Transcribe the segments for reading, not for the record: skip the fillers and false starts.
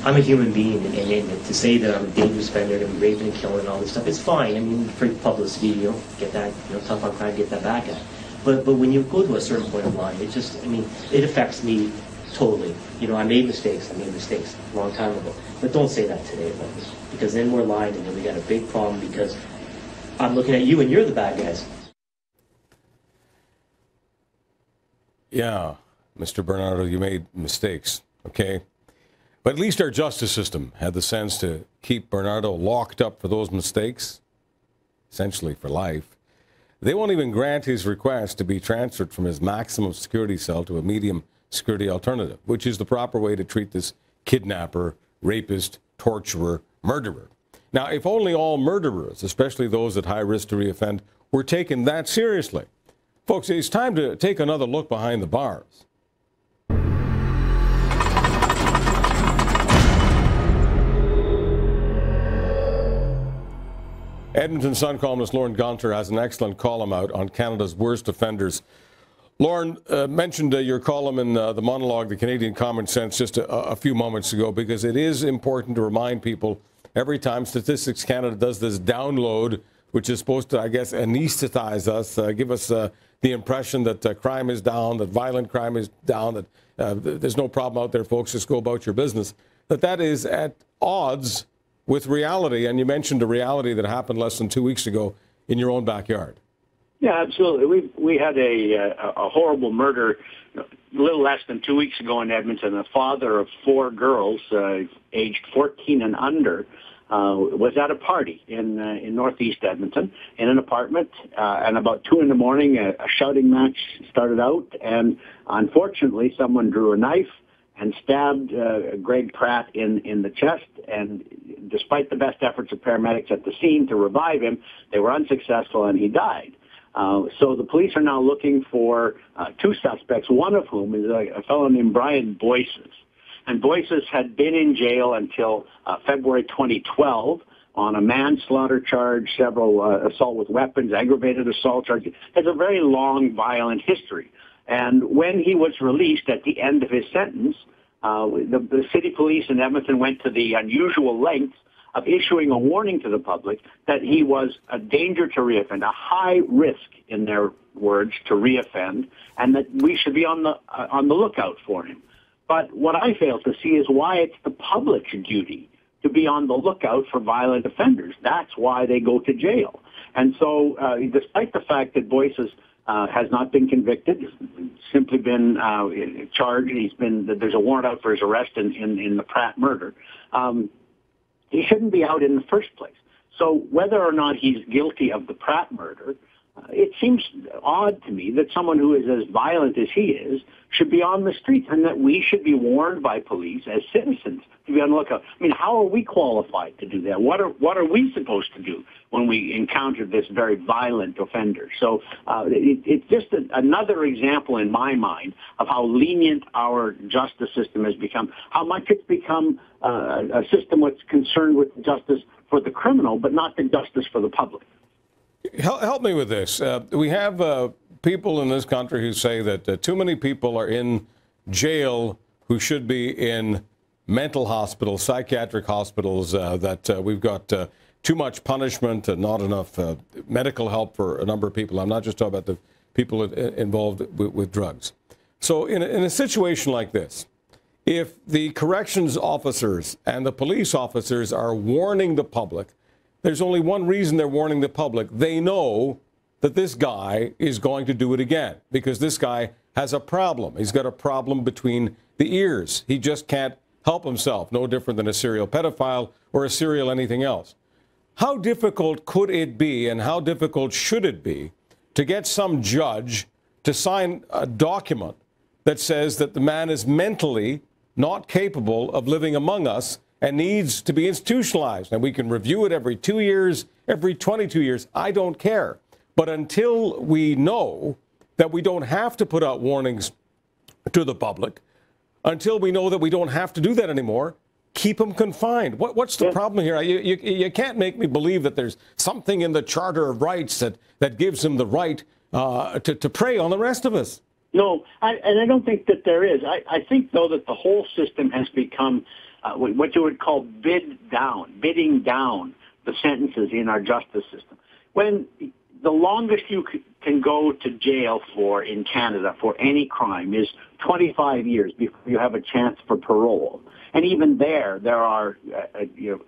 I'm a human being, and to say that I'm a dangerous offender, going to be raping and killing and all this stuff, it's fine. I mean, for publicity, get that, tough on crime, get that back at. But when you go to a certain point of line, it just, I mean, it affects me totally. I made mistakes a long time ago. But don't say that today about me, because then we're lying, and then we got a big problem, because I'm looking at you and you're the bad guys. Yeah, Mr. Bernardo, you made mistakes, okay? But at least our justice system had the sense to keep Bernardo locked up for those mistakes, essentially for life. They won't even grant his request to be transferred from his maximum security cell to a medium security alternative, which is the proper way to treat this kidnapper, rapist, torturer, murderer. Now, if only all murderers, especially those at high risk to reoffend, were taken that seriously. Folks, it's time to take another look behind the bars. Edmonton Sun columnist Lauren Gunter has an excellent column out on Canada's worst offenders. Lauren mentioned your column in the monologue, The Canadian Common Sense, just a few moments ago, because it is important to remind people every time Statistics Canada does this download, which is supposed to, I guess, anesthetize us, give us the impression that crime is down, that violent crime is down, that there's no problem out there, folks, just go about your business, that is at odds with reality. And you mentioned a reality that happened less than 2 weeks ago in your own backyard. Yeah, absolutely. We had a horrible murder a little less than 2 weeks ago in Edmonton. A father of 4 girls, aged 14 and under, was at a party in northeast Edmonton in an apartment, and about 2 in the morning, a shouting match started out, and unfortunately, someone drew a knife and stabbed Greg Pratt in the chest, and despite the best efforts of paramedics at the scene to revive him, they were unsuccessful, and he died. So the police are now looking for 2 suspects, one of whom is a fellow named Brian Boyces. And Boyces had been in jail until February 2012 on a manslaughter charge, several assault with weapons, aggravated assault charges. Has a very long, violent history. And when he was released at the end of his sentence, the city police in Edmonton went to the unusual lengths of issuing a warning to the public that he was a danger to reoffend, a high risk, in their words, to reoffend, and that we should be on the lookout for him. But what I fail to see is why it's the public's duty to be on the lookout for violent offenders. That's why they go to jail. And so, despite the fact that Boyces has not been convicted, simply been charged, there's a warrant out for his arrest in the Pratt murder, he shouldn't be out in the first place. So whether or not he's guilty of the Pratt murder, it seems odd to me that someone who is as violent as he is should be on the streets, and that we should be warned by police as citizens to be on the lookout. I mean, how are we qualified to do that? What are we supposed to do when we encounter this very violent offender? So it's just another example in my mind of how lenient our justice system has become, how much it's become a system that's concerned with justice for the criminal, but not the justice for the public. Help me with this. We have people in this country who say that too many people are in jail who should be in mental hospitals, psychiatric hospitals, that we've got too much punishment and not enough medical help for a number of people. I'm not just talking about the people involved with drugs. So in a situation like this, if the corrections officers and the police officers are warning the public, there's only one reason they're warning the public. They know that this guy is going to do it again because this guy has a problem. He's got a problem between the ears. He just can't help himself, no different than a serial pedophile or a serial anything else. How difficult could it be, and how difficult should it be, to get some judge to sign a document that says that the man is mentally not capable of living among us and needs to be institutionalized? And we can review it every 2 years, every 22 years. I don't care. But until we know that we don't have to put out warnings to the public, until we know that we don't have to do that anymore, keep them confined. What's the problem here? You can't make me believe that there's something in the Charter of Rights that gives them the right to prey on the rest of us. No, and I don't think that there is. I think, though, that the whole system has become what you would call bidding down the sentences in our justice system. When the longest you can go to jail for in Canada for any crime is 25 years before you have a chance for parole. And even there are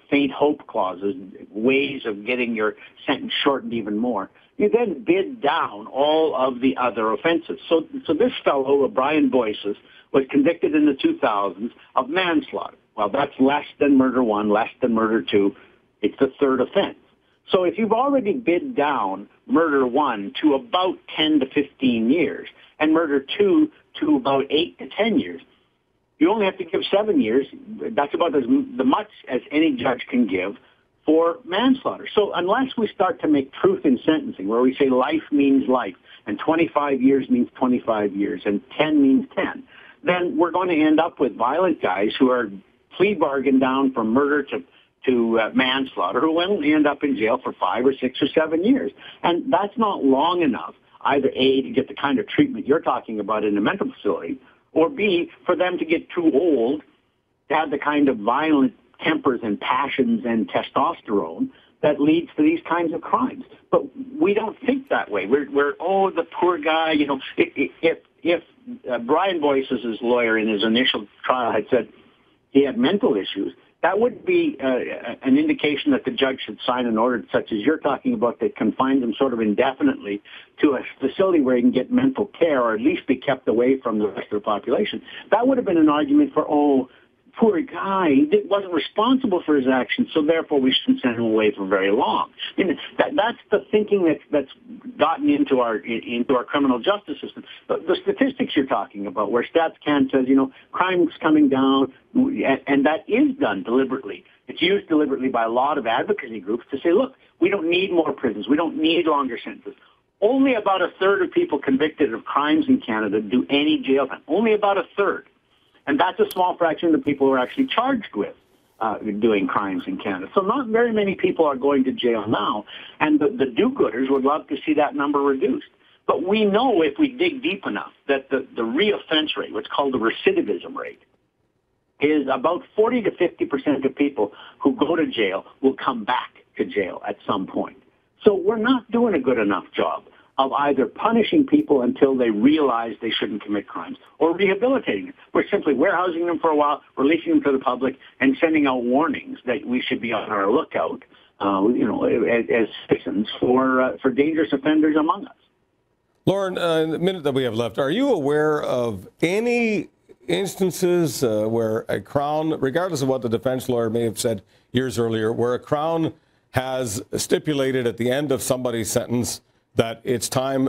faint hope clauses, ways of getting your sentence shortened even more. You then bid down all of the other offenses. So this fellow, Brian Boyces, was convicted in the 2000s of manslaughter. Well, that's less than murder one, less than murder two. It's the third offense. So if you've already bid down murder one to about 10 to 15 years and murder two to about 8 to 10 years, you only have to give 7 years. That's about as much as any judge can give for manslaughter. So unless we start to make truth in sentencing, where we say life means life, and 25 years means 25 years, and 10 means 10, then we're going to end up with violent guys who are plea bargained down from murder to manslaughter, who will end up in jail for 5 or 6 or 7 years. And that's not long enough, either A, to get the kind of treatment you're talking about in a mental facility, or B, for them to get too old to have the kind of violent tempers and passions and testosterone that leads to these kinds of crimes. But we don't think that way. We're the poor guy, if Brian Boyces' lawyer in his initial trial had said he had mental issues, that would be an indication that the judge should sign an order such as you're talking about that confines him sort of indefinitely to a facility where he can get mental care or at least be kept away from the rest of the population. That would have been an argument for, poor guy, he wasn't responsible for his actions, so therefore we shouldn't send him away for very long. I mean, that's the thinking that's gotten into our criminal justice system. The statistics you're talking about, where StatsCan says, crime's coming down, and that is done deliberately. It's used deliberately by a lot of advocacy groups to say, look, we don't need more prisons, we don't need longer sentences. Only about a third of people convicted of crimes in Canada do any jail time. Only about a third. And that's a small fraction of the people who are actually charged with doing crimes in Canada. So not very many people are going to jail now. And the do-gooders would love to see that number reduced. But we know if we dig deep enough that the reoffense rate, what's called the recidivism rate, is about 40 to 50% of people who go to jail will come back to jail at some point. So we're not doing a good enough job of either punishing people until they realize they shouldn't commit crimes or rehabilitating them. We're simply warehousing them for a while, releasing them to the public, and sending out warnings that we should be on our lookout, as citizens for dangerous offenders among us. Lauren, in the minute that we have left, are you aware of any instances where a Crown, regardless of what the defense lawyer may have said years earlier, where a Crown has stipulated at the end of somebody's sentence that it's time,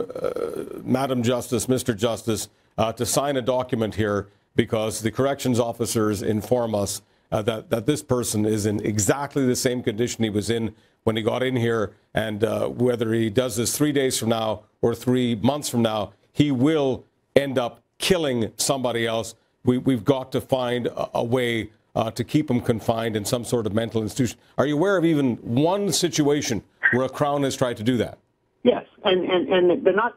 Madam Justice, Mr. Justice, to sign a document here because the corrections officers inform us that this person is in exactly the same condition he was in when he got in here, and whether he does this 3 days from now or 3 months from now, he will end up killing somebody else. We've got to find a way to keep him confined in some sort of mental institution. Are you aware of even one situation where a Crown has tried to do that? Yes, and they're not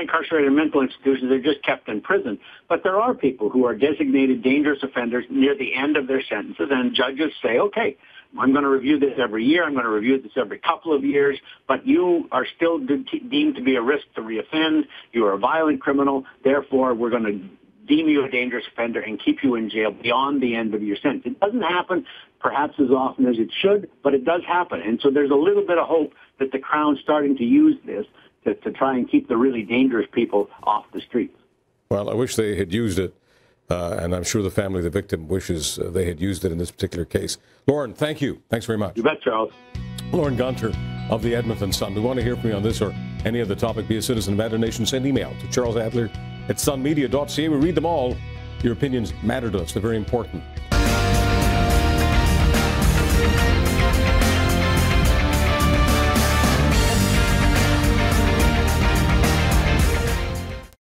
incarcerated in mental institutions. They're just kept in prison. But there are people who are designated dangerous offenders near the end of their sentences, and judges say, okay, I'm going to review this every year. I'm going to review this every couple of years, but you are still deemed to be a risk to reoffend. You are a violent criminal. Therefore, we're going to deem you a dangerous offender and keep you in jail beyond the end of your sentence. It doesn't happen perhaps as often as it should, but it does happen. And so there's a little bit of hope that the Crown's starting to use this to try and keep the really dangerous people off the streets. Well, I wish they had used it, and I'm sure the family of the victim wishes they had used it in this particular case. Lauren, thank you. Thanks very much. You bet, Charles. Lauren Gunter of the Edmonton Sun. We want to hear from you on this or any other topic. Be a citizen of Matter Nation. Send email to charlesadler@sunmedia.ca. We read them all. Your opinions matter to us. They're very important.